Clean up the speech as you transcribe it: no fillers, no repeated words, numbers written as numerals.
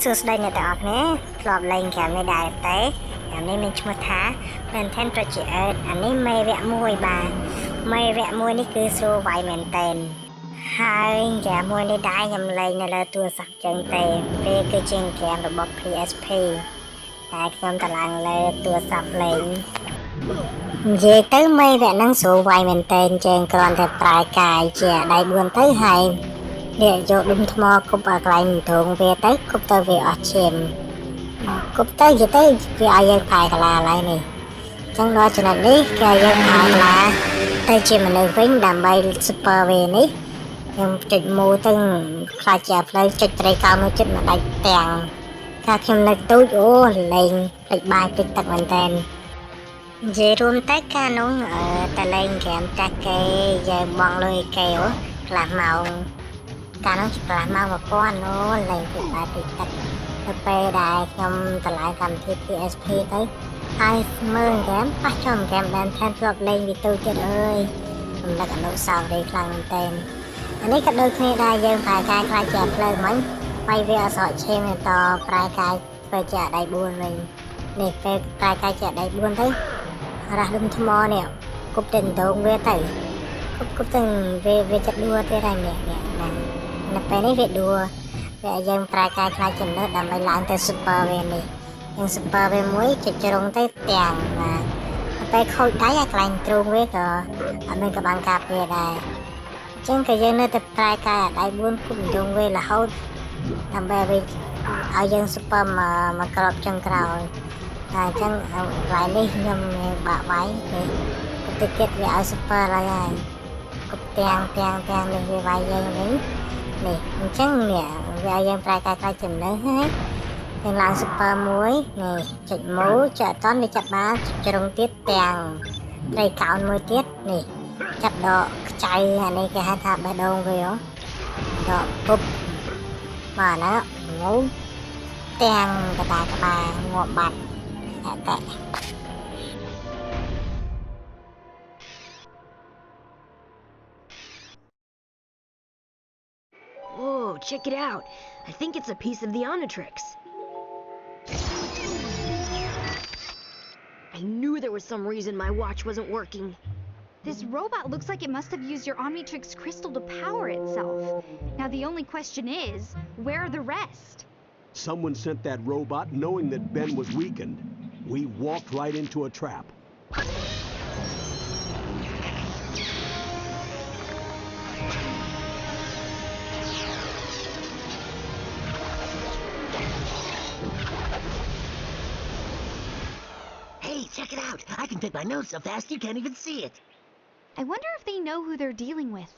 សួស្តីអ្នកទាំងអស់គ្នាធ្លាប់លេងហ្គេមនេះដែរទេហ្គេមនេះមានឈ្មោះថា Maintain Project Earth អានេះមេវគ្គ1បាទមេវគ្គ1នេះគឺស្រួលវាយមែនតើហើយហ្គេមមួយនេះដែរខ្ញុំលេងនៅលើទូរស័ព្ទចឹងទេវាគឺជាហ្គេមរបស់ PSP តែខ្ញុំតឡើងលើទូរស័ព្ទលេងនិយាយទៅមេវគ្គហ្នឹងស្រួលវាយមែនតើចឹងគ្រាន់តែប្រើកាយជាដៃ4ទៅហើយនេះយកដុំថ្មគប់ឲ្យកន្លែងត្រង់វាទៅគប់ទៅវាអស់ឈាមគប់ទៅនិយាយទៅវាឲ្យយើងផែកាឡាឡើយនេះអញ្ចឹងដល់ចំណុចនេះគេឲ្យយើងផែកាឡាទៅជាមនុស្សវិញដើម្បី super វានេះខ្ញុំចុចមូទៅខ្លាចជាផ្លូវចុចត្រីកោមួយចិត្តមកដាច់ទាំងថាខ្ញុំនៅទូចអូលេងភ្លេចបាយភ្លេចទឹកមែនតើនិយាយរួមតែកាលនោះតែលេងហ្គេមតាគេយើងបងលុយគេខ្លះម៉ោងកាលនោះឆ្លាស់មក1000អូលេងពីបាយពីទឹកទៅពេលដែលខ្ញុំតម្លៃកម្មវិធី PSP ទៅហើយមើលហ្គេមប៉ះចំហ្គេមបានថែមធ្លាប់លេងវីទូចិត្តអើយរំលឹកអនុស្សាវរីយ៍ខ្លាំងមែនទែនអានេះក៏ដូចគ្នាដែរយើងប្រែកាយខ្លាចជាផ្លូវមិញវាយវាអសរឈាមតប្រែកាយធ្វើជាដៃ4វិញនេះពេលប្រែកាយជាដៃ4ទៅរះដុំថ្មនេះគប់ទៅដងវាទៅគប់ទៅវាចិត្តដួលទៀតហើយនេះនៅពេលនេះវាដួលវាឲ្យយើងប្រែកាយខ្លាចចំណើដើម្បីឡើងទៅ super វានេះយើង super វាមួយចុចជ្រុងទៅទាំងពេលខូចដៃឲ្យកន្លែងទ្រូងវាក៏អត់មានកម្លាំងការពារដែរអញ្ចឹងក៏យើងនៅតែប្រែកាយដៃ4គប់ទ្រូងវារហូតដើម្បីឲ្យយើង super មកក្របចុងក្រោយតែអញ្ចឹងកន្លែងនេះខ្ញុំបាក់វាយនេះទៅទៀតវាឲ្យ super ឡើយហើយគប់ទាំងនេះវាវាយយើងវិញនេះអញ្ចឹងនេះវាយើងប្រែកាយខ្លាចចំណើហើយយើងឡើង super មួយនេះចុចមូចុចអត់តន់វាចាប់បានជ្រុងទៀតទាំងត្រីកោណមួយទៀតនេះចាប់ដកខ្ចៅអានេះគេហៅថាបេះដូងវាដកពុបបាទណាមូទាំងកតាក្បាលងាប់បាត់តែWhoa, check it out. I think it's a piece of the Omnitrix. I knew there was some reason my watch wasn't working. This robot looks like it must have used your Omnitrix crystal to power itself. Now the only question is, where are the rest? Someone sent that robot knowing that Ben was weakened. We walked right into a trap. Hey, check it out! I can pick my nose so fast you can't even see it. I wonder if they know who they're dealing with.